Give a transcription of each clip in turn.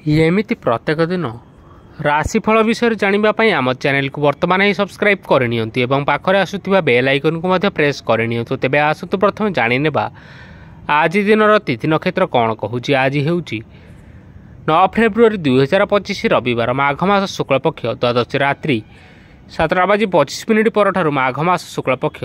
एमती प्रत्येक दिन राशिफल विषय जानापी आम चैनल को बर्तमान ही सब्सक्राइब करनी पाखरे आसुवा बेल आइकन को प्रेस करनी तेज आसतु प्रथम जाने आज दिन तिथि नक्षत्र कौन कहूँ। आज हूँ 9 फेब्रुआरी 2025 रविवार माघ मास शुक्लपक्ष द्वादशी रात्रि 7:25 पर माघ मास शुक्लपक्ष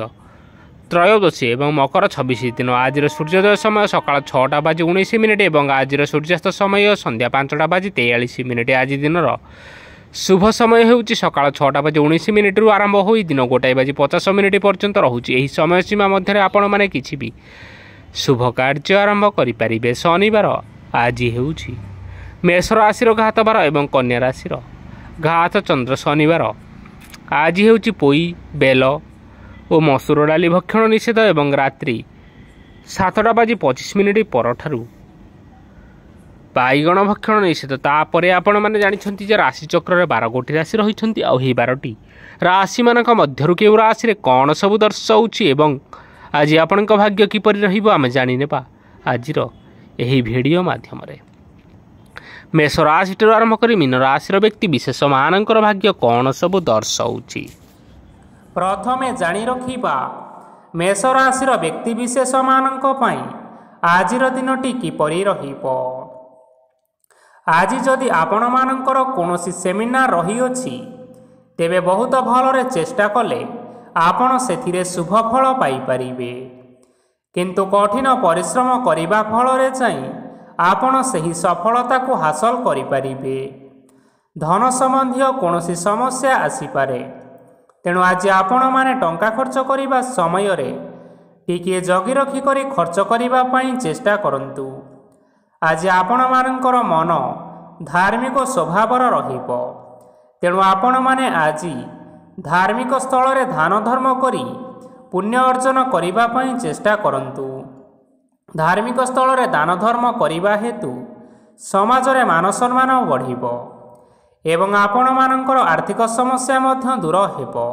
त्रयोदशी एवं मकर 26 दिन। आज सूर्योदय समय सकाल 6:19 और आज सूर्यास्त समय संध्या 5:43। आज दिन शुभ समय होउछि सकाल 6:19 रु आरंभ हो दिन 1:50 पर्यंत रहुछि। एही समय सीमा मध्य आपण माने किछि भी शुभ कार्य आरंभ करिपारिबे। शनिवार आज होउछि मेष राशि घात बार एवं कन्या राशि घात चंद्र। शनिवार आज होउछि पोई बेल और मसूर डाली भक्षण निषेध एवं रात्रि 7:25 पर बैगण भक्षण निषेध। तापर आपण मैंने जानते राशि चक्र में 12 गोटी राशि रही 12टी राशि मान मध्य क्यों राशि कौन सब दर्शाऊँच आज आपण भाग्य किपर रम जाने आज वीडियो माध्यम मेष राशि आरंभ कर मीन राशि व्यक्ति विशेष मान भाग्य कौन सब दर्शाऊँच। प्रथमे जानी रखिबा मेष राशि व्यक्ति विशेष मानक पई आजिर दिनटी किपरि रहिबो। आज जदि आपण मानकर कोनोसी सेमिनार रही अछि तेबे बहुत भलरे चेष्टा कले आपण सेथिरे शुभ फल पाई परिबे, किंतु कठिन परिश्रम करिबा फलरे चाहिँ आपण सही सफलता को हासिल करि परिबे। धन संबंधी कोनोसी समस्या आसी पारे, तेणु आज आपण माने टंका खर्च करिबा समय रे टिके जगी रखी करी खर्च करिबा पई चेष्टा करंतु। आज आपण मानकर मन धार्मिक स्वभावर रहिबो, तेणु आपण माने आज धार्मिक स्थल रे दान धर्म करी पुण्य अर्जन करिबा पई चेष्टा करंतु। धार्मिक स्थल रे दान धर्म करिबा हेतु समाज रे मान सम्मान बढ़िबो एवं आपण मानकर आर्थिक समस्या मध्य दूर हेबो।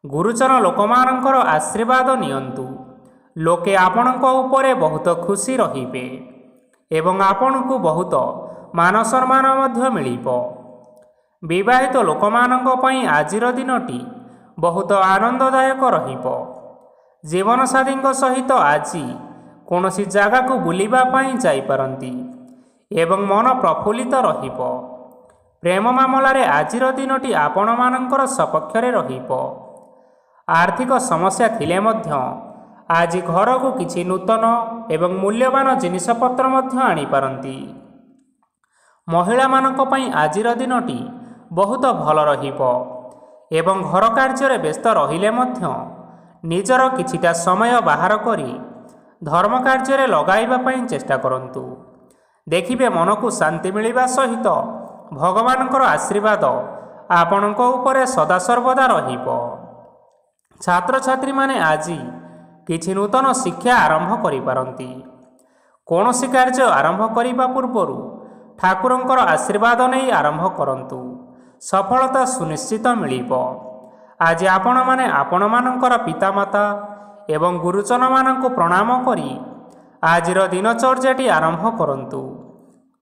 गुरुजन लोकमानकर आशीर्वाद नियंतु, लोके आपणक उपरे बहुत खुशी रहिबे एवं आपणकु बहुत मान सम्मान मध्य मिलिबो। विवाहित लोकमानक पई आजिर दिनटी बहुत आनंददायक रहिबो। जीवन साथीଙ୍କ सहित आज कोनोसी जागा को बुलिबा पई जाई पारंती एवं मन प्रफुल्लित रहिबो। प्रेम मामलारे आजिर दिनटी आपण मानकर सपक्षरे रहिबो। आर्थिक समस्या थिले मध्य आज घर को किछि नूतन एवं मूल्यवान जिनिसपत्र मध्य आनी पारंती। महिला मानक पई आजिर दिनटी बहुत भल रहिबो एवं घर कार्य व्यस्त रहिले मध्य निजर किछिटा समय बाहर करी धर्म कार्य लगाइबा पई चेष्टा करंतु। देखिबे मन को शांति मिलिबा सहित भगवानकर आशीर्वाद आपणक उपरे सदा सर्वदा रहिबो। छात्र छात्री माने आज किछि नूतन शिक्षा आरंभ करि पारंती। कोनोसी कार्य आरंभ करिबा पूर्वरु ठाकुरंकर आशीर्वाद नै आरंभ करंतु, सफलता सुनिश्चित मिलिबो। आज आपण माने आपण मानकर पितामाता एवं गुरुजन मानक प्रणाम करी आजिर दिनचर्याटी आरंभ करंतु।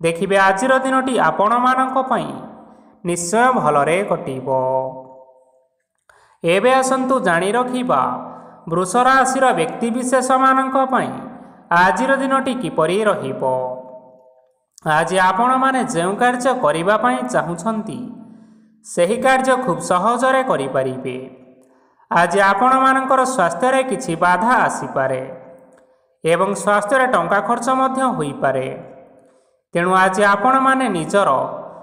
देखिबे आजिर दिनटी आपण मानक पई निश्चय भलरे कटिबो। एबे आसंतु जानी रखिबा वृष राशिर व्यक्ति विशेष मानक पई आजिर दिनटी किपरि रहिबो। आज आपण माने जेउ कार्य करिबा पई चाहुछंती सेही कार्य खूब सहजरे करि परिबे। आज आपण मानकर स्वास्थ्य रे किछि बाधा आसी पारे एवं स्वास्थ्य रे टंका खर्च मध्य होई पारे, तेणु आज आपण माने निजर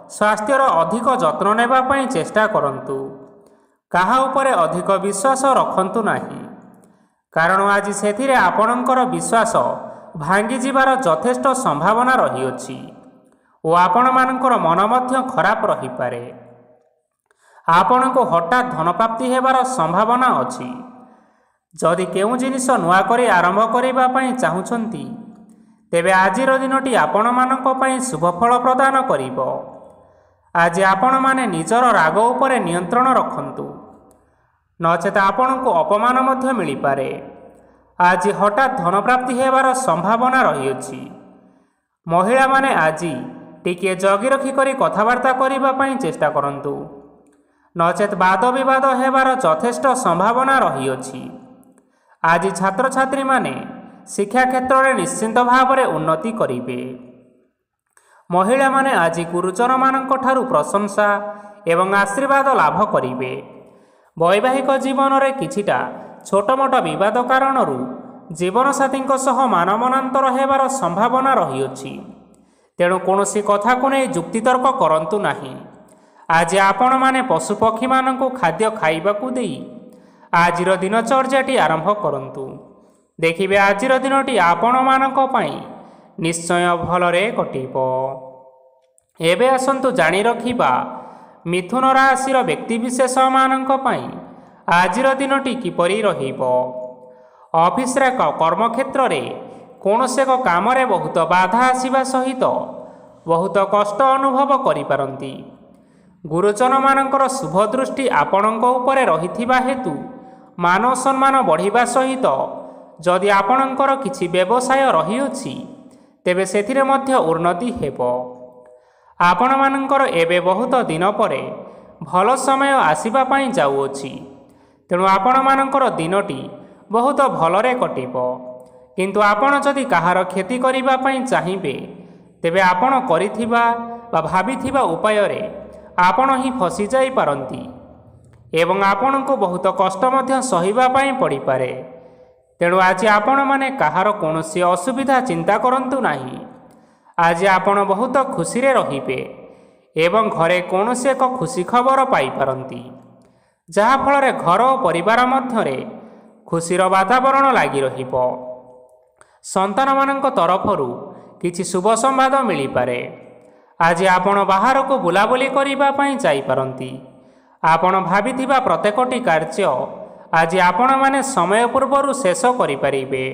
स्वास्थ्यर अधिक जत्न नेबा पई चेष्टा करंतु। काहा उपरे अधिक विश्वास रखंतु नाही, कारण आज सेथिरे आपणकर विश्वास भांगी जिबार यथेष्ट संभावना रही अछि ओ आपण मानकर मन मध्य खराब रही पारे। आपण को हठात धन प्राप्ति हेबार संभावना अछि। जदि केउ जिनिस नुआ करी आरंभ करिबा पई चाहुछंती तेबे आजिर दिनटी आपण मानक पई शुभ फल प्रदान करिबो। आज आपण माने निजर राग उपरे नियंत्रण रखंतु, नचेत आपण को अपमान मध्य मिली पारे। आज हठात धन प्राप्ति हेबार संभावना रही अछि। महिला माने आज ଟିକିଏ ଜଗି ରଖିକରି କଥାବାର୍ତ୍ତା କରିବା ପାଇଁ ଚେଷ୍ଟା କରନ୍ତୁ, ନଚେତ୍ ବାଦ ବିବାଦ ହେବାର ଯଥେଷ୍ଟ ସମ୍ଭାବନା ରହିଅଛି। ଆଜି ଛାତ୍ରଛାତ୍ରୀମାନେ ଶିକ୍ଷା କ୍ଷେତ୍ରରେ ନିଶ୍ଚିନ୍ତ ଭାବରେ ଉନ୍ନତି କରିବେ। ମହିଳାମାନେ ଆଜି ଗୁରୁଜନମାନଙ୍କ ଠାରୁ ପ୍ରଶଂସା ଏବଂ ଆଶୀର୍ବାଦ ଲାଭ କରିବେ। ବୈବାହିକ ଜୀବନରେ କିଛିଟା ଛୋଟମୋଟ ବିବାଦ କାରଣରୁ ଜୀବନସାଥୀଙ୍କ ସହ ମାନମନାନ୍ତର ହେବାର ସମ୍ଭାବନା ରହିଅଛି। ତେଣୁ କୌଣସି କଥାକୁ ନେଇ ଯୁକ୍ତିତର୍କ କରନ୍ତୁ ନାହିଁ। ଆଜି ଆପଣମାନେ ପଶୁପକ୍ଷୀମାନଙ୍କୁ ଖାଦ୍ୟ ଖାଇବାକୁ ଦେଇ ଆଜିର ଦିନଚର୍ଯ୍ୟାଟି ଆରମ୍ଭ କରନ୍ତୁ। ଦେଖିବେ ଆଜିର ଦିନଟି ଆପଣମାନଙ୍କ ପାଇଁ ନିଶ୍ଚୟ ଭଲରେ କଟିବ। ଏବେ ଆସନ୍ତୁ ଜାଣି ରଖିବା ମିଥୁନ ରାଶିର ବ୍ୟକ୍ତିବିଶେଷମାନଙ୍କ ପାଇଁ ଆଜିର ଦିନଟି କିପରି ରହିବ। ଅଫିସରେ କର୍ମକ୍ଷେତ୍ରରେ କୌଣସି ଏକ କାମରେ ବହୁତ ବାଧା ଆସିବା ସହିତ ବହୁତ କଷ୍ଟ ଅନୁଭବ କରିପାରନ୍ତି। ଗୁରୁଜନମାନଙ୍କର ଶୁଭ ଦୃଷ୍ଟି ଆପଣଙ୍କ ଉପରେ ରହିଥିବା ହେତୁ ମାନ ସମ୍ମାନ ବଢ଼ିବା ସହିତ ଯଦି ଆପଣଙ୍କର କିଛି ବ୍ୟବସାୟ ରହିଅଛି ତେବେ ସେଥିରେ ମଧ୍ୟ ଉନ୍ନତି ହେବ। ଆପଣମାନଙ୍କର ଏବେ ବହୁତ ଦିନ ପରେ ଭଲ ସମୟ ଆସିବା ପାଇଁ ଯାଉଅଛି। ତେଣୁ ଆପଣମାନଙ୍କର ଦିନଟି ବହୁତ ଭଲରେ କଟିବ। କିନ୍ତୁ ଆପଣ ଯଦି କାହାର କ୍ଷତି କରିବା ପାଇଁ ଚାହିଁବେ ତେବେ ଆପଣ କରିଥିବା ବା ଭାବିଥିବା ଉପାୟରେ ଆପଣ ହିଁ ଫସିଯାଇପାରନ୍ତି ଏବଂ ଆପଣଙ୍କୁ ବହୁତ କଷ୍ଟ ମଧ୍ୟ ସହିବା ପାଇଁ ପଡ଼ିପାରେ। ତେଣୁ ଆଜି ଆପଣମାନେ କାହାର କୌଣସି ଅସୁବିଧା ଚିନ୍ତା କରନ୍ତୁ ନାହିଁ। ଆଜି ଆପଣ ବହୁତ ଖୁସିରେ ରହିବେ ଏବଂ ଘରେ କୌଣସି ଏକ ଖୁସି ଖବର ପାଇପାରନ୍ତି, ଯାହାଫଳରେ ଘର ଓ ପରିବାର ମଧ୍ୟରେ ଖୁସିର ବାତାବରଣ ଲାଗି ରହିବ। ସନ୍ତାନମାନଙ୍କ ତରଫରୁ କିଛି ଶୁଭ ସମ୍ବାଦ ମିଳିପାରେ। ଆଜି ଆପଣ ବାହାରକୁ ବୁଲାବୁଲି କରିବା ପାଇଁ ଯାଇପାରନ୍ତି। ଆପଣ ଭାବିଥିବା ପ୍ରତ୍ୟେକଟି କାର୍ଯ୍ୟ ଆଜି ଆପଣମାନେ ସମୟ ପୂର୍ବରୁ ଶେଷ କରିପାରିବେ।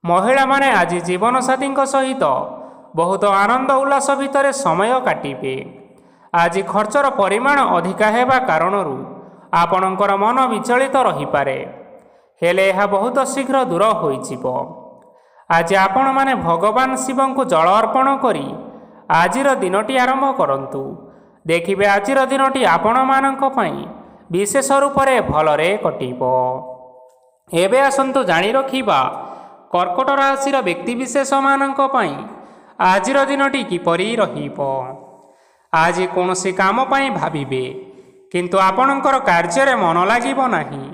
ମହିଳାମାନେ ଆଜି ଜୀବନସାଥୀଙ୍କ ସହିତ ବହୁତ ଆନନ୍ଦ ଉଲ୍ଲାସ ଭିତରେ ସମୟ କାଟିବେ। ଆଜି ଖର୍ଚ୍ଚର ପରିମାଣ ଅଧିକା ହେବା କାରଣରୁ ଆପଣଙ୍କର ମନ ବିଚଳିତ ରହିପାରେ, ହେଲେ ଏହା ବହୁତ ଶୀଘ୍ର ଦୂର ହୋଇଯିବ। ଆଜି ଆପଣମାନେ ଭଗବାନ ଶିବଙ୍କୁ ଜଳ ଅର୍ପଣ କରି ଆଜିର ଦିନଟି ଆରମ୍ଭ କରନ୍ତୁ। ଦେଖିବେ ଆଜିର ଦିନଟି ଆପଣମାନଙ୍କ ପାଇଁ ବିଶେଷ ରୂପରେ ଭଲରେ କଟିବ। ଏବେ ଆସନ୍ତୁ ଜାଣି ରଖିବା କର୍କଟ ରାଶିର ବ୍ୟକ୍ତିବିଶେଷମାନଙ୍କ ପାଇଁ ଆଜିର ଦିନଟି କିପରି ରହିବ। ଆଜି କୌଣସି କାମ ପାଇଁ ଭାବିବେ, କିନ୍ତୁ ଆପଣଙ୍କର କାର୍ଯ୍ୟରେ ମନ ଲାଗିବ ନାହିଁ।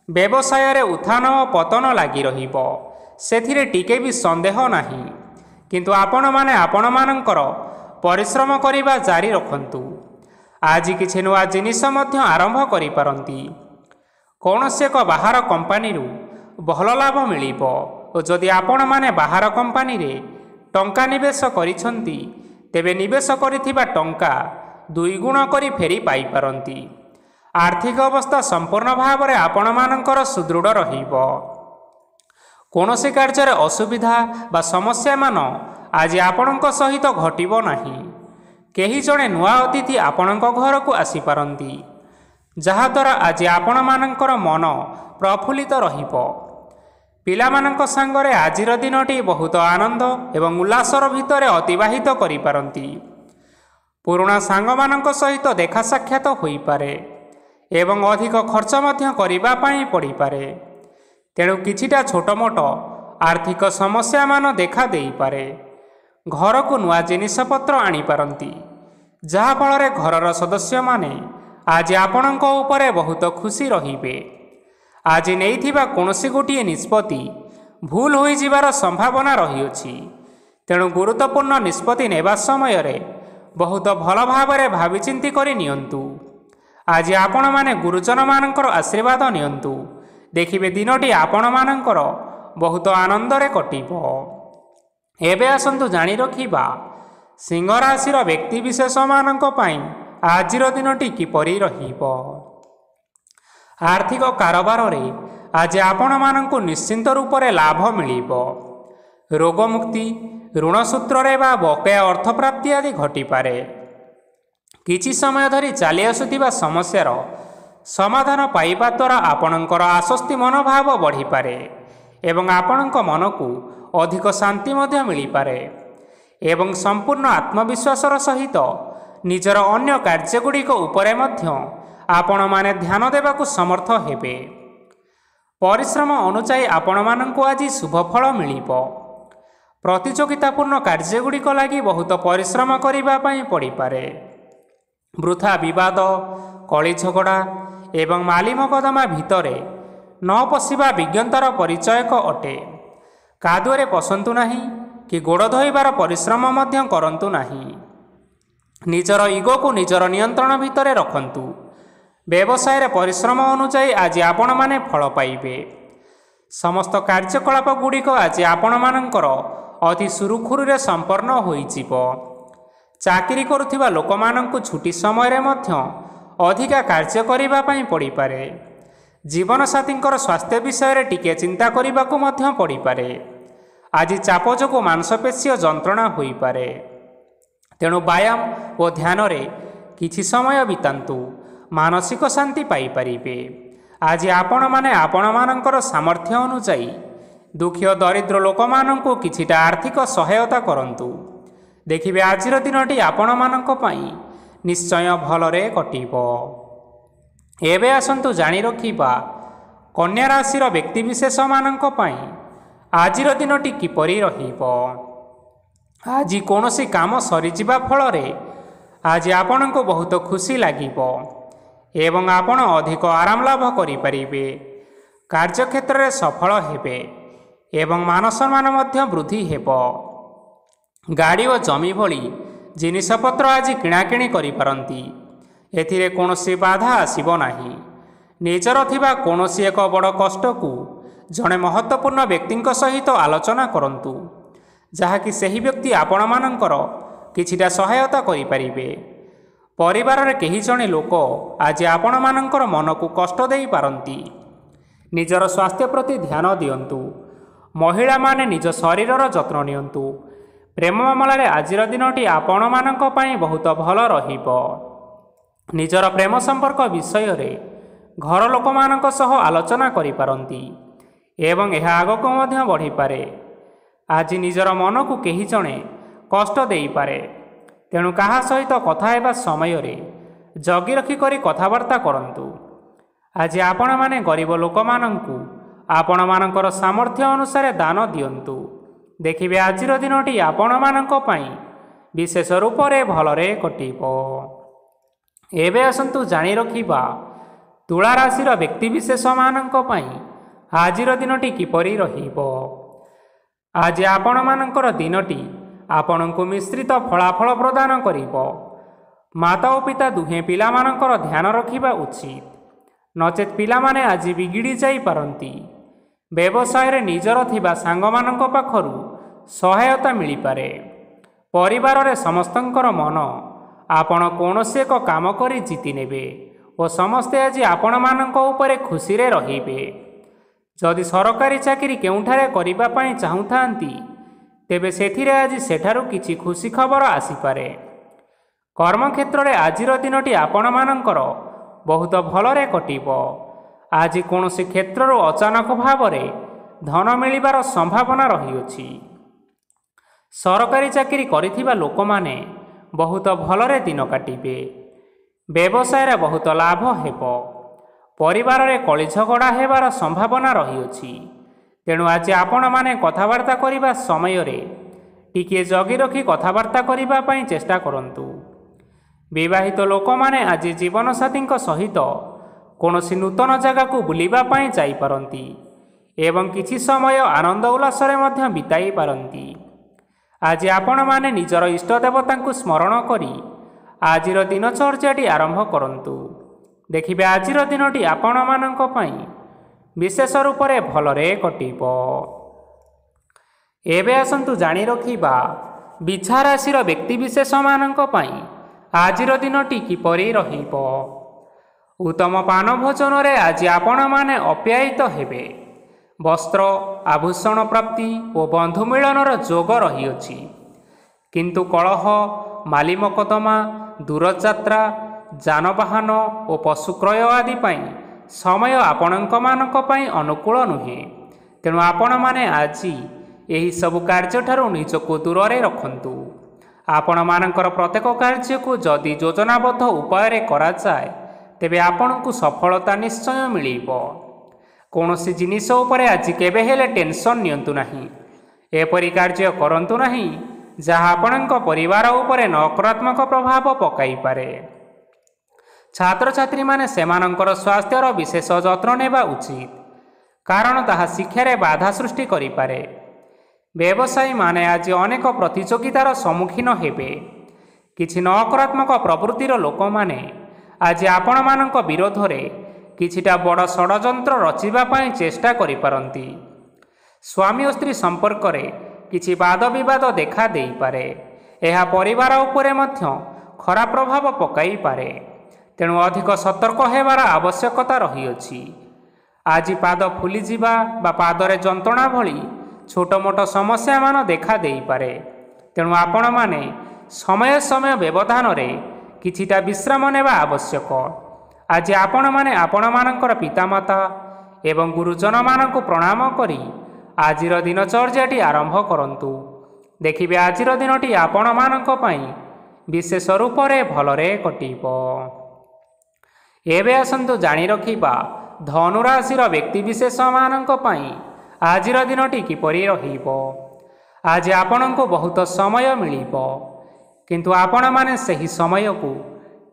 ବ୍ୟବସାୟରେ ଉତ୍ଥାନ ଓ ପତନ ଲାଗି ରହିବ, ସେଥିରେ ଟିକେ ବି ସନ୍ଦେହ ନାହିଁ। କିନ୍ତୁ ଆପଣମାନେ ଆପଣମାନଙ୍କର ପରିଶ୍ରମ କରିବା ଜାରି ରଖନ୍ତୁ। ଆଜି କିଛି ନୂଆ ଜିନିଷ ମଧ୍ୟ ଆରମ୍ଭ କରିପାରନ୍ତି। କୌଣସି ଏକ ବାହାର କମ୍ପାନୀରୁ ଭଲ ଲାଭ ମିଳିବ ଓ ଯଦି ଆପଣମାନେ ବାହାର କମ୍ପାନୀରେ ଟଙ୍କା ନିବେଶ କରିଛନ୍ତି ତେବେ ନିବେଶ କରିଥିବା ଟଙ୍କା ଦୁଇଗୁଣ କରି ଫେରି ପାଇପାରନ୍ତି। ଆର୍ଥିକ ଅବସ୍ଥା ସମ୍ପୂର୍ଣ୍ଣ ଭାବରେ ଆପଣମାନଙ୍କର ସୁଦୃଢ଼ ରହିବ। କୌଣସି କାର୍ଯ୍ୟରେ ଅସୁବିଧା ବା ସମସ୍ୟାମାନ ଆଜି ଆପଣଙ୍କ ସହିତ ଘଟିବ ନାହିଁ। କେହି ଜଣେ ନୂଆ ଅତିଥି ଆପଣଙ୍କ ଘରକୁ ଆସିପାରନ୍ତି, ଯାହାଦ୍ୱାରା ଆଜି ଆପଣମାନଙ୍କର ମନ ପ୍ରଫୁଲ୍ଲିତ ରହିବ। ପିଲାମାନଙ୍କ ସାଙ୍ଗରେ ଆଜିର ଦିନଟି ବହୁତ ଆନନ୍ଦ ଏବଂ ଉଲ୍ଲାସର ଭିତରେ ଅତିବାହିତ କରିପାରନ୍ତି। ପୁରୁଣା ସାଙ୍ଗମାନଙ୍କ ସହିତ ଦେଖା ସାକ୍ଷାତ ହୋଇପାରେ ଏବଂ ଅଧିକ ଖର୍ଚ୍ଚ ମଧ୍ୟ କରିବା ପାଇଁ ପଡ଼ିପାରେ। ତେଣୁ କିଛିଟା ଛୋଟମୋଟ ଆର୍ଥିକ ସମସ୍ୟାମାନ ଦେଖା ଦେଇପାରେ। ଘରକୁ ନୂଆ ଜିନିଷପତ୍ର ଆଣିପାରନ୍ତି, ଯାହାଫଳରେ ଘରର ସଦସ୍ୟମାନେ ଆଜି ଆପଣଙ୍କ ଉପରେ ବହୁତ ଖୁସି ରହିବେ। ଆଜି ନେଇଥିବା କୌଣସି ଗୋଟିଏ ନିଷ୍ପତ୍ତି ଭୁଲ ହୋଇଯିବାର ସମ୍ଭାବନା ରହିଅଛି। ତେଣୁ ଗୁରୁତ୍ୱପୂର୍ଣ୍ଣ ନିଷ୍ପତ୍ତି ନେବା ସମୟରେ ବହୁତ ଭଲ ଭାବରେ ଭାବିଚିନ୍ତି କରି ନିଅନ୍ତୁ। ଆଜି ଆପଣମାନେ ଗୁରୁଜନମାନଙ୍କର ଆଶୀର୍ବାଦ ନିଅନ୍ତୁ। ଦେଖିବେ ଦିନଟି ଆପଣମାନଙ୍କର ବହୁତ ଆନନ୍ଦରେ କଟିବ। ଏବେ ଆସନ୍ତୁ ଜାଣି ରଖିବା ସିଂହ ରାଶିର ବ୍ୟକ୍ତିବିଶେଷମାନଙ୍କ ପାଇଁ ଆଜିର ଦିନଟି କିପରି ରହିବ। ଆର୍ଥିକ କାରବାରରେ ଆଜି ଆପଣମାନଙ୍କୁ ନିଶ୍ଚିନ୍ତ ରୂପରେ ଲାଭ ମିଳିବ। ରୋଗମୁକ୍ତି, ଋଣ ସୂତ୍ରରେ ବା ବକେୟା ଅର୍ଥପ୍ରାପ୍ତି ଆଦି ଘଟିପାରେ। କିଛି ସମୟ ଧରି ଚାଲି ଆସୁଥିବା ସମସ୍ୟାର ସମାଧାନ ପାଇବା ଦ୍ୱାରା ଆପଣଙ୍କର ଆଶ୍ୱସ୍ତି ମନୋଭାବ ବଢ଼ିପାରେ ଏବଂ ଆପଣଙ୍କ ମନକୁ ଅଧିକ ଶାନ୍ତି ମଧ୍ୟ ମିଳିପାରେ। ଏବଂ ସମ୍ପୂର୍ଣ୍ଣ ଆତ୍ମବିଶ୍ୱାସର ସହିତ ନିଜର ଅନ୍ୟ କାର୍ଯ୍ୟଗୁଡ଼ିକ ଉପରେ ମଧ୍ୟ ଆପଣମାନେ ଧ୍ୟାନ ଦେବାକୁ ସମର୍ଥ ହେବେ। ପରିଶ୍ରମ ଅନୁଯାୟୀ ଆପଣମାନଙ୍କୁ ଆଜି ଶୁଭଫଳ ମିଳିବ। ପ୍ରତିଯୋଗିତାପୂର୍ଣ୍ଣ କାର୍ଯ୍ୟଗୁଡ଼ିକ ଲାଗି ବହୁତ ପରିଶ୍ରମ କରିବା ପାଇଁ ପଡ଼ିପାରେ। ବୃଥା ବିବାଦ, କଳି ଝଗଡ଼ା ଏବଂ ମାଲି ମକଦ୍ଦମା ଭିତରେ ନ ପଶିବା ବିଜ୍ଞତାର ପରିଚୟକ ଅଟେ। କାଦୁଅରେ ପଶନ୍ତୁ ନାହିଁ କି ଗୋଡ଼ ଧୋଇବାର ପରିଶ୍ରମ ମଧ୍ୟ କରନ୍ତୁ ନାହିଁ। ନିଜର ଇଗୋକୁ ନିଜର ନିୟନ୍ତ୍ରଣ ଭିତରେ ରଖନ୍ତୁ। ବ୍ୟବସାୟରେ ପରିଶ୍ରମ ଅନୁଯାୟୀ ଆଜି ଆପଣମାନେ ଫଳ ପାଇବେ। ସମସ୍ତ କାର୍ଯ୍ୟକଳାପ ଗୁଡ଼ିକ ଆଜି ଆପଣମାନଙ୍କର ଅତି ସୁରୁଖୁରୁରେ ସମ୍ପନ୍ନ ହୋଇଯିବ। ଚାକିରି କରୁଥିବା ଲୋକମାନଙ୍କୁ ଛୁଟି ସମୟରେ ମଧ୍ୟ ଅଧିକା କାର୍ଯ୍ୟ କରିବା ପାଇଁ ପଡ଼ିପାରେ। ଜୀବନସାଥୀଙ୍କର ସ୍ୱାସ୍ଥ୍ୟ ବିଷୟରେ ଟିକିଏ ଚିନ୍ତା କରିବାକୁ ମଧ୍ୟ ପଡ଼ିପାରେ। ଆଜି ଚାପ ଯୋଗୁଁ ମାଂସପେଶୀୟ ଯନ୍ତ୍ରଣା ହୋଇପାରେ। ତେଣୁ ବ୍ୟାୟାମ ଓ ଧ୍ୟାନରେ କିଛି ସମୟ ବିତାନ୍ତୁ, ମାନସିକ ଶାନ୍ତି ପାଇପାରିବେ। ଆଜି ଆପଣମାନେ ଆପଣମାନଙ୍କର ସାମର୍ଥ୍ୟ ଅନୁଯାୟୀ ଦୁଃଖୀ ଓ ଦରିଦ୍ର ଲୋକମାନଙ୍କୁ କିଛିଟା ଆର୍ଥିକ ସହାୟତା କରନ୍ତୁ। ଦେଖିବେ ଆଜିର ଦିନଟି ଆପଣମାନଙ୍କ ପାଇଁ ନିଶ୍ଚୟ ଭଲରେ କଟିବ। ଏବେ ଆସନ୍ତୁ ଜାଣି ରଖିବା କନ୍ୟା ରାଶିର ବ୍ୟକ୍ତିବିଶେଷମାନଙ୍କ ପାଇଁ ଆଜିର ଦିନଟି କିପରି ରହିବ। ଆଜି କୌଣସି କାମ ସରିଯିବା ଫଳରେ ଆଜି ଆପଣଙ୍କୁ ବହୁତ ଖୁସି ଲାଗିବ ଏବଂ ଆପଣ ଅଧିକ ଆରାମ ଲାଭ କରିପାରିବେ। କାର୍ଯ୍ୟକ୍ଷେତ୍ରରେ ସଫଳ ହେବେ ଏବଂ ମାନସମ୍ମାନ ମଧ୍ୟ ବୃଦ୍ଧି ହେବ। ଗାଡ଼ି ଓ ଜମି ଭଳି ଜିନିଷପତ୍ର ଆଜି କିଣାକିଣି କରିପାରନ୍ତି। ଏଥିରେ କୌଣସି ବାଧା ଆସିବ ନାହିଁ। ନିଜର ଥିବା କୌଣସି ଏକ ବଡ଼ କଷ୍ଟକୁ ଜଣେ ମହତ୍ତ୍ୱପୂର୍ଣ୍ଣ ବ୍ୟକ୍ତିଙ୍କ ସହିତ ଆଲୋଚନା କରନ୍ତୁ, ଯାହାକି ସେହି ବ୍ୟକ୍ତି ଆପଣମାନଙ୍କର କିଛିଟା ସହାୟତା କରିପାରିବେ। ପରିବାରରେ କେହି ଜଣେ ଲୋକ ଆଜି ଆପଣମାନଙ୍କର ମନକୁ କଷ୍ଟ ଦେଇପାରନ୍ତି। ନିଜର ସ୍ୱାସ୍ଥ୍ୟ ପ୍ରତି ଧ୍ୟାନ ଦିଅନ୍ତୁ। ମହିଳାମାନେ ନିଜ ଶରୀରର ଯତ୍ନ ନିଅନ୍ତୁ। ପ୍ରେମ ମାମଲାରେ ଆଜିର ଦିନଟି ଆପଣମାନଙ୍କ ପାଇଁ ବହୁତ ଭଲ ରହିବ। ନିଜର ପ୍ରେମ ସମ୍ପର୍କ ବିଷୟରେ ଘର ଲୋକମାନଙ୍କ ସହ ଆଲୋଚନା କରିପାରନ୍ତି ଏବଂ ଏହା ଆଗକୁ ମଧ୍ୟ ବଢ଼ିପାରେ। ଆଜି ନିଜର ମନକୁ କେହି ଜଣେ କଷ୍ଟ ଦେଇପାରେ, ତେଣୁ କାହା ସହିତ କଥା ହେବା ସମୟରେ ଜଗି ରଖି କରି କଥାବାର୍ତ୍ତା କରନ୍ତୁ। ଆଜି ଆପଣମାନେ ଗରିବ ଲୋକମାନଙ୍କୁ ଆପଣମାନଙ୍କର ସାମର୍ଥ୍ୟ ଅନୁସାରେ ଦାନ ଦିଅନ୍ତୁ। ଦେଖିବେ ଆଜିର ଦିନଟି ଆପଣମାନଙ୍କ ପାଇଁ ବିଶେଷ ରୂପରେ ଭଲରେ କଟିବ। ଏବେ ଆସନ୍ତୁ ଜାଣି ରଖିବା ତୁଳା ରାଶିର ବ୍ୟକ୍ତିବିଶେଷମାନଙ୍କ ପାଇଁ ଆଜିର ଦିନଟି କିପରି ରହିବ। ଆଜି ଆପଣମାନଙ୍କର ଦିନଟି ଆପଣଙ୍କୁ ମିଶ୍ରିତ ଫଳାଫଳ ପ୍ରଦାନ କରିବ। ମାତା ଓ ପିତା ଦୁହେଁ ପିଲାମାନଙ୍କର ଧ୍ୟାନ ରଖିବା ଉଚିତ, ନଚେତ୍ ପିଲାମାନେ ଆଜି ବିଗିଡ଼ି ଯାଇପାରନ୍ତି। ବ୍ୟବସାୟରେ ନିଜର ଥିବା ସାଙ୍ଗମାନଙ୍କ ପାଖରୁ ସହାୟତା ମିଳିପାରେ। ପରିବାରରେ ସମସ୍ତଙ୍କର ମନ ଆପଣ କୌଣସି ଏକ କାମ କରି ଜିତି ନେବେ ଓ ସମସ୍ତେ ଆଜି ଆପଣମାନଙ୍କ ଉପରେ ଖୁସିରେ ରହିବେ। ଯଦି ସରକାରୀ ଚାକିରି କେଉଁଠାରେ କରିବା ପାଇଁ ଚାହୁଁଥାନ୍ତି, ତେବେ ସେଥିରେ ଆଜି ସେଠାରୁ କିଛି ଖୁସି ଖବର ଆସିପାରେ। କର୍ମକ୍ଷେତ୍ରରେ ଆଜିର ଦିନଟି ଆପଣମାନଙ୍କର ବହୁତ ଭଲରେ କଟିବ। ଆଜି କୌଣସି କ୍ଷେତ୍ରରୁ ଅଚାନକ ଭାବରେ ଧନ ମିଳିବାର ସମ୍ଭାବନା ରହିଅଛି। ସରକାରୀ ଚାକିରି କରିଥିବା ଲୋକମାନେ ବହୁତ ଭଲରେ ଦିନ କାଟିବେ। ବ୍ୟବସାୟରେ ବହୁତ ଲାଭ ହେବ। ପରିବାରରେ କଳି ଝଗଡ଼ା ହେବାର ସମ୍ଭାବନା ରହିଅଛି, ତେଣୁ ଆଜି ଆପଣମାନେ କଥାବାର୍ତ୍ତା କରିବା ସମୟରେ ଟିକିଏ ଜଗି ରଖି କଥାବାର୍ତ୍ତା କରିବା ପାଇଁ ଚେଷ୍ଟା କରନ୍ତୁ। ବିବାହିତ ଲୋକମାନେ ଆଜି ଜୀବନସାଥୀଙ୍କ ସହିତ କୌଣସି ନୂତନ ଜାଗାକୁ ବୁଲିବା ପାଇଁ ଯାଇପାରନ୍ତି ଏବଂ କିଛି ସମୟ ଆନନ୍ଦ ଉଲ୍ଲାସରେ ମଧ୍ୟ ବିତାଇ ପାରନ୍ତି। ଆଜି ଆପଣମାନେ ନିଜର ଇଷ୍ଟ ଦେବତାଙ୍କୁ ସ୍ମରଣ କରି ଆଜିର ଦିନଚର୍ଯ୍ୟାଟି ଆରମ୍ଭ କରନ୍ତୁ। ଦେଖିବେ ଆଜିର ଦିନଟି ଆପଣମାନଙ୍କ ପାଇଁ ବିଶେଷ ରୂପରେ ଭଲରେ କଟିବ। ଏବେ ଆସନ୍ତୁ ଜାଣି ରଖିବା ବିଛା ରାଶିର ବ୍ୟକ୍ତିବିଶେଷମାନଙ୍କ ପାଇଁ ଆଜିର ଦିନଟି କିପରି ରହିବ। ଉତ୍ତମ ପାନ ଭୋଜନରେ ଆଜି ଆପଣମାନେ ଅପ୍ୟାୟିତ ହେବେ। ବସ୍ତ୍ର ଆଭୂଷଣ ପ୍ରାପ୍ତି ଓ ବନ୍ଧୁ ମିଳନର ଯୋଗ ରହିଅଛି, କିନ୍ତୁ କଳହ, ମାଲି ମକଦ୍ଦମା, ଦୂରଯାତ୍ରା, ଯାନବାହନ ଓ ପଶୁ କ୍ରୟ ଆଦି ପାଇଁ ସମୟ ଆପଣଙ୍କମାନଙ୍କ ପାଇଁ ଅନୁକୂଳ ନୁହେଁ। ତେଣୁ ଆପଣମାନେ ଆଜି ଏହିସବୁ କାର୍ଯ୍ୟଠାରୁ ନିଜକୁ ଦୂରରେ ରଖନ୍ତୁ। ଆପଣମାନଙ୍କର ପ୍ରତ୍ୟେକ କାର୍ଯ୍ୟକୁ ଯଦି ଯୋଜନାବଦ୍ଧ ଉପାୟରେ କରାଯାଏ ତେବେ ଆପଣଙ୍କୁ ସଫଳତା ନିଶ୍ଚୟ ମିଳିବ। କୌଣସି ଜିନିଷ ଉପରେ ଆଜି କେବେ ହେଲେ ଟେନସନ୍ ନିଅନ୍ତୁ ନାହିଁ। ଏପରି କାର୍ଯ୍ୟ କରନ୍ତୁ ନାହିଁ ଯାହା ଆପଣଙ୍କ ପରିବାର ଉପରେ ନକାରାତ୍ମକ ପ୍ରଭାବ ପକାଇପାରେ। ଛାତ୍ରଛାତ୍ରୀମାନେ ସେମାନଙ୍କର ସ୍ୱାସ୍ଥ୍ୟର ବିଶେଷ ଯତ୍ନ ନେବା ଉଚିତ, କାରଣ ତାହା ଶିକ୍ଷାରେ ବାଧା ସୃଷ୍ଟି କରିପାରେ। ବ୍ୟବସାୟୀମାନେ ଆଜି ଅନେକ ପ୍ରତିଯୋଗିତାର ସମ୍ମୁଖୀନ ହେବେ। କିଛି ନକାରାତ୍ମକ ପ୍ରବୃତ୍ତିର ଲୋକମାନେ ଆଜି ଆପଣମାନଙ୍କ ବିରୋଧରେ କିଛିଟା ବଡ଼ ଷଡ଼ଯନ୍ତ୍ର ରଚିବା ପାଇଁ ଚେଷ୍ଟା କରିପାରନ୍ତି। ସ୍ୱାମୀ ଓ ସ୍ତ୍ରୀ ସମ୍ପର୍କରେ କିଛି ବାଦବିବାଦ ଦେଖା ଦେଇପାରେ। ଏହା ପରିବାର ଉପରେ ମଧ୍ୟ ଖରାପ ପ୍ରଭାବ ପକାଇପାରେ। ତେଣୁ ଅଧିକ ସତର୍କ ହେବାର ଆବଶ୍ୟକତା ରହିଅଛି। ଆଜି ପାଦ ଫୁଲିଯିବା ବା ପାଦରେ ଯନ୍ତ୍ରଣା ଭଳି ଛୋଟ ମୋଟ ସମସ୍ୟାମାନ ଦେଖା ଦେଇପାରେ। ତେଣୁ ଆପଣମାନେ ସମୟ ସମୟ ବ୍ୟବଧାନରେ କିଛିଟା ବିଶ୍ରାମ ନେବା ଆବଶ୍ୟକ। ଆଜି ଆପଣମାନେ ଆପଣମାନଙ୍କର ପିତାମାତା ଏବଂ ଗୁରୁଜନମାନଙ୍କୁ ପ୍ରଣାମ କରି ଆଜିର ଦିନଚର୍ଯ୍ୟାଟି ଆରମ୍ଭ କରନ୍ତୁ। ଦେଖିବେ ଆଜିର ଦିନଟି ଆପଣମାନଙ୍କ ପାଇଁ ବିଶେଷ ରୂପରେ ଭଲରେ କଟିବ। ଏବେ ଆସନ୍ତୁ ଜାଣି ରଖିବା ଧନୁରାଶିର ବ୍ୟକ୍ତିବିଶେଷମାନଙ୍କ ପାଇଁ ଆଜିର ଦିନଟି କିପରି ରହିବ। ଆଜି ଆପଣଙ୍କୁ ବହୁତ ସମୟ ମିଳିବ, କିନ୍ତୁ ଆପଣମାନେ ସେହି ସମୟକୁ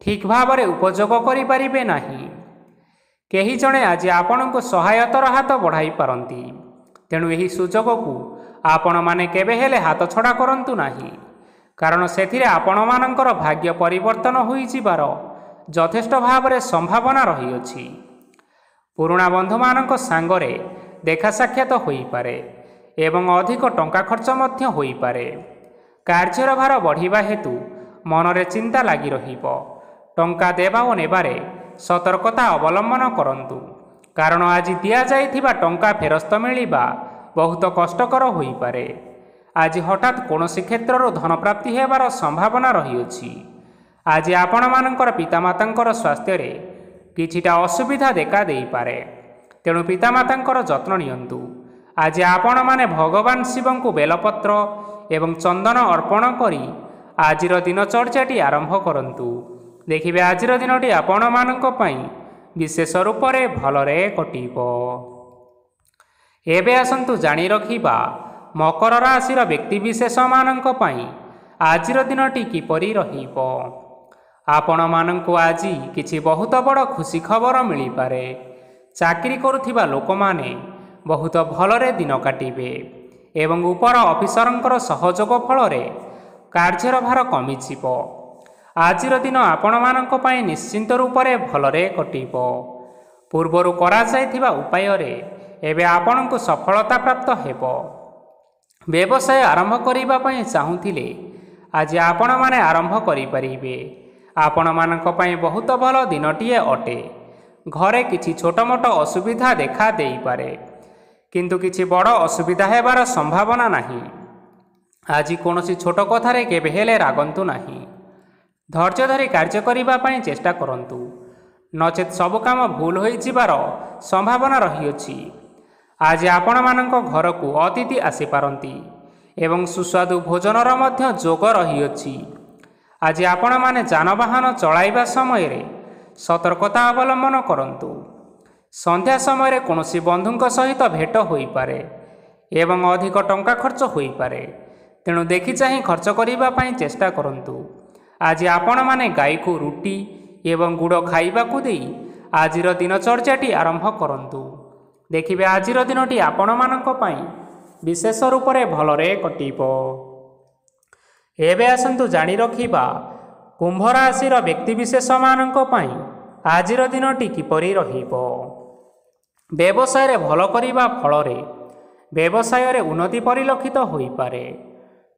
ଠିକ୍ ଭାବରେ ଉପଯୋଗ କରିପାରିବେ ନାହିଁ। କେହି ଜଣେ ଆଜି ଆପଣଙ୍କୁ ସହାୟତାର ହାତ ବଢ଼ାଇ ପାରନ୍ତି। ତେଣୁ ଏହି ସୁଯୋଗକୁ ଆପଣମାନେ କେବେ ହେଲେ ହାତଛଡ଼ା କରନ୍ତୁ ନାହିଁ, କାରଣ ସେଥିରେ ଆପଣମାନଙ୍କର ଭାଗ୍ୟ ପରିବର୍ତ୍ତନ ହୋଇଯିବାର ଯଥେଷ୍ଟ ଭାବରେ ସମ୍ଭାବନା ରହିଅଛି। ପୁରୁଣା ବନ୍ଧୁମାନଙ୍କ ସାଙ୍ଗରେ ଦେଖା ସାକ୍ଷାତ ହୋଇପାରେ ଏବଂ ଅଧିକ ଟଙ୍କା ଖର୍ଚ୍ଚ ମଧ୍ୟ ହୋଇପାରେ। କାର୍ଯ୍ୟର ଭାର ବଢ଼ିବା ହେତୁ ମନରେ ଚିନ୍ତା ଲାଗି ରହିବ। ଟଙ୍କା ଦେବା ଓ ନେବାରେ ସତର୍କତା ଅବଲମ୍ବନ କରନ୍ତୁ, କାରଣ ଆଜି ଦିଆଯାଇଥିବା ଟଙ୍କା ଫେରସ୍ତ ମିଳିବା ବହୁତ କଷ୍ଟକର ହୋଇପାରେ। ଆଜି ହଠାତ୍ କୌଣସି କ୍ଷେତ୍ରରୁ ଧନପ୍ରାପ୍ତି ହେବାର ସମ୍ଭାବନା ରହିଅଛି। ଆଜି ଆପଣମାନଙ୍କର ପିତାମାତାଙ୍କର ସ୍ୱାସ୍ଥ୍ୟରେ କିଛିଟା ଅସୁବିଧା ଦେଖା ଦେଇପାରେ। ତେଣୁ ପିତାମାତାଙ୍କର ଯତ୍ନ ନିଅନ୍ତୁ। ଆଜି ଆପଣମାନେ ଭଗବାନ ଶିବଙ୍କୁ ବେଲପତ୍ର ଏବଂ ଚନ୍ଦନ ଅର୍ପଣ କରି ଆଜିର ଦିନଚର୍ଯ୍ୟାଟି ଆରମ୍ଭ କରନ୍ତୁ। ଦେଖିବେ ଆଜିର ଦିନଟି ଆପଣମାନଙ୍କ ପାଇଁ ବିଶେଷ ରୂପରେ ଭଲରେ କଟିବ। ଏବେ ଆସନ୍ତୁ ଜାଣି ରଖିବା ମକର ରାଶିର ବ୍ୟକ୍ତିବିଶେଷମାନଙ୍କ ପାଇଁ ଆଜିର ଦିନଟି କିପରି ରହିବ। ଆପଣମାନଙ୍କୁ ଆଜି କିଛି ବହୁତ ବଡ଼ ଖୁସି ଖବର ମିଳିପାରେ। ଚାକିରି କରୁଥିବା ଲୋକମାନେ ବହୁତ ଭଲରେ ଦିନ କାଟିବେ ଏବଂ ଉପର ଅଫିସରଙ୍କର ସହଯୋଗ ଫଳରେ କାର୍ଯ୍ୟର ଭାର କମିଯିବ। ଆଜିର ଦିନ ଆପଣମାନଙ୍କ ପାଇଁ ନିଶ୍ଚିନ୍ତ ରୂପରେ ଭଲରେ କଟିବ। ପୂର୍ବରୁ କରାଯାଇଥିବା ଉପାୟରେ ଏବେ ଆପଣଙ୍କୁ ସଫଳତା ପ୍ରାପ୍ତ ହେବ। ବ୍ୟବସାୟ ଆରମ୍ଭ କରିବା ପାଇଁ ଚାହୁଁଥିଲେ ଆଜି ଆପଣମାନେ ଆରମ୍ଭ କରିପାରିବେ। ଆପଣମାନଙ୍କ ପାଇଁ ବହୁତ ଭଲ ଦିନଟିଏ ଅଟେ। ଘରେ କିଛି ଛୋଟ ମୋଟ ଅସୁବିଧା ଦେଖା ଦେଇପାରେ, କିନ୍ତୁ କିଛି ବଡ଼ ଅସୁବିଧା ହେବାର ସମ୍ଭାବନା ନାହିଁ। ଆଜି କୌଣସି ଛୋଟ କଥାରେ କେବେ ହେଲେ ରାଗନ୍ତୁ ନାହିଁ। ଧୈର୍ଯ୍ୟ ଧରି କାର୍ଯ୍ୟ କରିବା ପାଇଁ ଚେଷ୍ଟା କରନ୍ତୁ, ନଚେତ୍ ସବୁ କାମ ଭୁଲ ହୋଇଯିବାର ସମ୍ଭାବନା ରହିଅଛି। ଆଜି ଆପଣମାନଙ୍କ ଘରକୁ ଅତିଥି ଆସିପାରନ୍ତି ଏବଂ ସୁସ୍ୱାଦୁ ଭୋଜନର ମଧ୍ୟ ଯୋଗ ରହିଅଛି। ଆଜି ଆପଣମାନେ ଯାନବାହନ ଚଳାଇବା ସମୟରେ ସତର୍କତା ଅବଲମ୍ବନ କରନ୍ତୁ। ସନ୍ଧ୍ୟା ସମୟରେ କୌଣସି ବନ୍ଧୁଙ୍କ ସହିତ ଭେଟ ହୋଇପାରେ ଏବଂ ଅଧିକ ଟଙ୍କା ଖର୍ଚ୍ଚ ହୋଇପାରେ। ତେଣୁ ଦେଖି ଚାହିଁ ଖର୍ଚ୍ଚ କରିବା ପାଇଁ ଚେଷ୍ଟା କରନ୍ତୁ। ଆଜି ଆପଣମାନେ ଗାଈକୁ ରୁଟି ଏବଂ ଗୁଡ଼ ଖାଇବାକୁ ଦେଇ ଆଜିର ଦିନଚର୍ଯ୍ୟାଟି ଆରମ୍ଭ କରନ୍ତୁ। ଦେଖିବେ ଆଜିର ଦିନଟି ଆପଣମାନଙ୍କ ପାଇଁ ବିଶେଷ ରୂପରେ ଭଲରେ କଟିବ। ଏବେ ଆସନ୍ତୁ ଜାଣି ରଖିବା କୁମ୍ଭ ରାଶିର ବ୍ୟକ୍ତିବିଶେଷମାନଙ୍କ ପାଇଁ ଆଜିର ଦିନଟି କିପରି ରହିବ। ବ୍ୟବସାୟରେ ଭଲ କରିବା ଫଳରେ ବ୍ୟବସାୟରେ ଉନ୍ନତି ପରିଲକ୍ଷିତ ହୋଇପାରେ।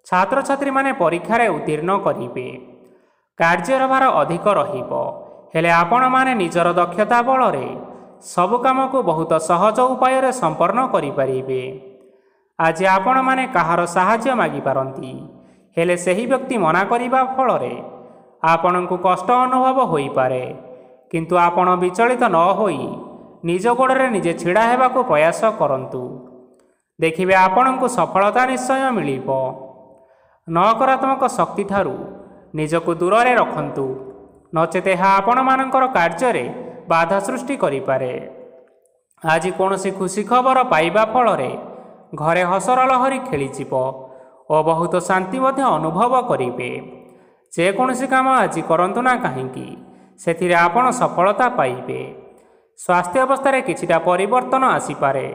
ଛାତ୍ରଛାତ୍ରୀମାନେ ପରୀକ୍ଷାରେ ଉତ୍ତୀର୍ଣ୍ଣ କରିବେ। କାର୍ଯ୍ୟର ଭାର ଅଧିକ ରହିବ, ହେଲେ ଆପଣମାନେ ନିଜର ଦକ୍ଷତା ବଳରେ ସବୁ କାମକୁ ବହୁତ ସହଜ ଉପାୟରେ ସମ୍ପନ୍ନ କରିପାରିବେ। ଆଜି ଆପଣମାନେ କାହାର ସାହାଯ୍ୟ ମାଗିପାରନ୍ତି, ହେଲେ ସେହି ବ୍ୟକ୍ତି ମନା କରିବା ଫଳରେ ଆପଣଙ୍କୁ କଷ୍ଟ ଅନୁଭବ ହୋଇପାରେ। କିନ୍ତୁ ଆପଣ ବିଚଳିତ ନ ହୋଇ ନିଜ ଗୋଡ଼ରେ ନିଜେ ଛିଡ଼ା ହେବାକୁ ପ୍ରୟାସ କରନ୍ତୁ। ଦେଖିବେ ଆପଣଙ୍କୁ ସଫଳତା ନିଶ୍ଚୟ ମିଳିବ। ନକାରାତ୍ମକ ଶକ୍ତି ଠାରୁ ନିଜକୁ ଦୂରରେ ରଖନ୍ତୁ, ନଚେତ୍ ଏହା ଆପଣମାନଙ୍କର କାର୍ଯ୍ୟରେ ବାଧା ସୃଷ୍ଟି କରିପାରେ। ଆଜି କୌଣସି ଖୁସି ଖବର ପାଇବା ଫଳରେ ଘରେ ହସର ଲହରୀ ଖେଳିଯିବ ଓ ବହୁତ ଶାନ୍ତି ମଧ୍ୟ ଅନୁଭବ କରିବେ। ଯେକୌଣସି କାମ ଆଜି କରନ୍ତୁ ନା କାହିଁକି, ସେଥିରେ ଆପଣ ସଫଳତା ପାଇବେ। ସ୍ୱାସ୍ଥ୍ୟ ଅବସ୍ଥାରେ କିଛିଟା ପରିବର୍ତ୍ତନ ଆସିପାରେ,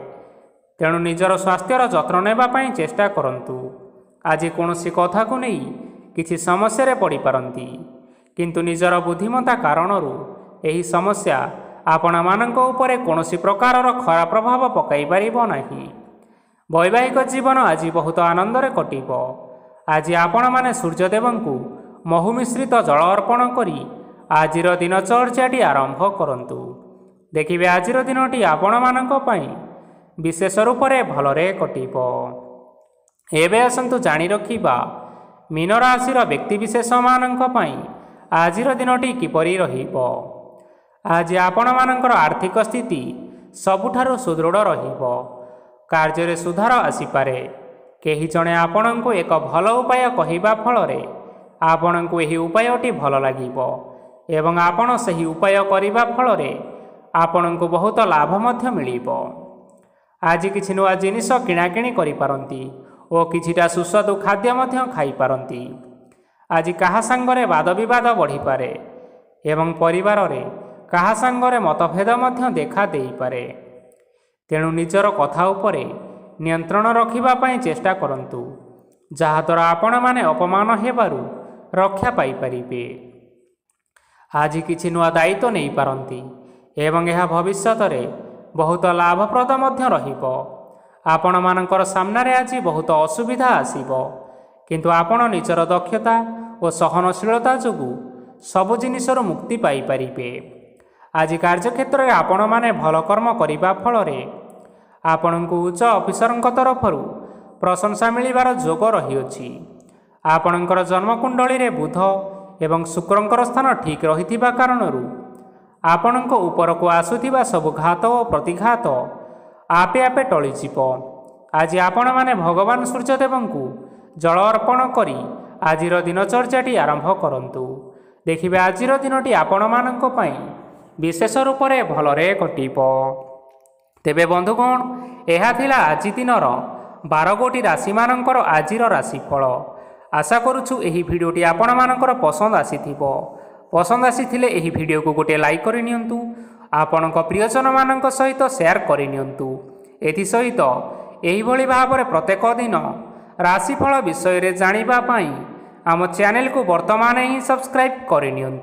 ତେଣୁ ନିଜର ସ୍ୱାସ୍ଥ୍ୟର ଯତ୍ନ ନେବା ପାଇଁ ଚେଷ୍ଟା କରନ୍ତୁ। ଆଜି କୌଣସି କଥାକୁ ନେଇ କିଛି ସମସ୍ୟାରେ ପଡ଼ିପାରନ୍ତି, କିନ୍ତୁ ନିଜର ବୁଦ୍ଧିମତ୍ତା କାରଣରୁ ଏହି ସମସ୍ୟା ଆପଣମାନଙ୍କ ଉପରେ କୌଣସି ପ୍ରକାରର ଖରାପ ପ୍ରଭାବ ପକାଇ ପାରିବ ନାହିଁ। ବୈବାହିକ ଜୀବନ ଆଜି ବହୁତ ଆନନ୍ଦରେ କଟିବ। ଆଜି ଆପଣମାନେ ସୂର୍ଯ୍ୟଦେବଙ୍କୁ ମହୁ ମିଶ୍ରିତ ଜଳ ଅର୍ପଣ କରି ଆଜିର ଦିନଚର୍ଯ୍ୟାଟି ଆରମ୍ଭ କରନ୍ତୁ। ଦେଖିବେ ଆଜିର ଦିନଟି ଆପଣମାନଙ୍କ ପାଇଁ ବିଶେଷ ରୂପରେ ଭଲରେ କଟିବ। ଏବେ ଆସନ୍ତୁ ଜାଣି ରଖିବା ମୀନ ରାଶିର ବ୍ୟକ୍ତିବିଶେଷମାନଙ୍କ ପାଇଁ ଆଜିର ଦିନଟି କିପରି ରହିବ। ଆଜି ଆପଣମାନଙ୍କର ଆର୍ଥିକ ସ୍ଥିତି ସବୁଠାରୁ ସୁଦୃଢ଼ ରହିବ। କାର୍ଯ୍ୟରେ ସୁଧାର ଆସିପାରେ। କେହି ଜଣେ ଆପଣଙ୍କୁ ଏକ ଭଲ ଉପାୟ କହିବା ଫଳରେ ଆପଣଙ୍କୁ ଏହି ଉପାୟଟି ଭଲ ଲାଗିବ ଏବଂ ଆପଣ ସେହି ଉପାୟ କରିବା ଫଳରେ ଆପଣଙ୍କୁ ବହୁତ ଲାଭ ମଧ୍ୟ ମିଳିବ। ଆଜି କିଛି ନୂଆ ଜିନିଷ କିଣାକିଣି କରିପାରନ୍ତି ଓ କିଛିଟା ସୁସ୍ୱାଦୁ ଖାଦ୍ୟ ମଧ୍ୟ ଖାଇପାରନ୍ତି। ଆଜି କାହା ସାଙ୍ଗରେ ବାଦବିବାଦ ବଢ଼ିପାରେ ଏବଂ ପରିବାରରେ କାହା ସାଙ୍ଗରେ ମତଭେଦ ମଧ୍ୟ ଦେଖା ଦେଇପାରେ। ତେଣୁ ନିଜର କଥା ଉପରେ ନିୟନ୍ତ୍ରଣ ରଖିବା ପାଇଁ ଚେଷ୍ଟା କରନ୍ତୁ, ଯାହାଦ୍ୱାରା ଆପଣମାନେ ଅପମାନ ହେବାରୁ ରକ୍ଷା ପାଇପାରିବେ। ଆଜି କିଛି ନୂଆ ଦାୟିତ୍ୱ ନେଇପାରନ୍ତି ଏବଂ ଏହା ଭବିଷ୍ୟତରେ ବହୁତ ଲାଭପ୍ରଦ ମଧ୍ୟ ରହିବ। ଆପଣମାନଙ୍କର ସାମ୍ନାରେ ଆଜି ବହୁତ ଅସୁବିଧା ଆସିବ, କିନ୍ତୁ ଆପଣ ନିଜର ଦକ୍ଷତା ଓ ସହନଶୀଳତା ଯୋଗୁଁ ସବୁ ଜିନିଷରୁ ମୁକ୍ତି ପାଇପାରିବେ। ଆଜି କାର୍ଯ୍ୟକ୍ଷେତ୍ରରେ ଆପଣମାନେ ଭଲ କର୍ମ କରିବା ଫଳରେ ଆପଣଙ୍କୁ ଉଚ୍ଚ ଅଫିସରଙ୍କ ତରଫରୁ ପ୍ରଶଂସା ମିଳିବାର ଯୋଗ ରହିଅଛି। ଆପଣଙ୍କର ଜନ୍ମକୁଣ୍ଡଳୀରେ ବୁଧ ଏବଂ ଶୁକ୍ରଙ୍କର ସ୍ଥାନ ଠିକ୍ ରହିଥିବା କାରଣରୁ ଆପଣଙ୍କ ଉପରକୁ ଆସୁଥିବା ସବୁ ଘାତ ଓ ପ୍ରତିଘାତ ଆପେ ଆପେ ଟଳିଯିବ। ଆଜି ଆପଣମାନେ ଭଗବାନ ସୂର୍ଯ୍ୟଦେବଙ୍କୁ ଜଳ ଅର୍ପଣ କରି ଆଜିର ଦିନଚର୍ଯ୍ୟାଟି ଆରମ୍ଭ କରନ୍ତୁ। ଦେଖିବେ ଆଜିର ଦିନଟି ଆପଣମାନଙ୍କ ପାଇଁ ବିଶେଷ ରୂପରେ ଭଲରେ କଟିବ। ତେବେ ବନ୍ଧୁଗଣ, ଏହା ଥିଲା ଆଜି ଦିନର 12 ଗୋଟି ରାଶିମାନଙ୍କର ଆଜିର ରାଶିଫଳ। ଆଶା କରୁଛୁ ଏହି ଭିଡ଼ିଓଟି ଆପଣମାନଙ୍କର ପସନ୍ଦ ଆସିଥିବ। ପସନ୍ଦ ଆସିଥିଲେ ଏହି ଭିଡ଼ିଓକୁ ଗୋଟିଏ ଲାଇକ୍ କରିନିଅନ୍ତୁ, ଆପଣଙ୍କ ପ୍ରିୟଜନମାନଙ୍କ ସହିତ ସେୟାର କରିନିଅନ୍ତୁ। ଏଥିସହିତ ଏହିଭଳି ଭାବରେ ପ୍ରତ୍ୟେକ ଦିନ ରାଶିଫଳ ବିଷୟରେ ଜାଣିବା ପାଇଁ ଆମ ଚ୍ୟାନେଲକୁ ବର୍ତ୍ତମାନ ହିଁ ସବସ୍କ୍ରାଇବ୍ କରିନିଅନ୍ତୁ।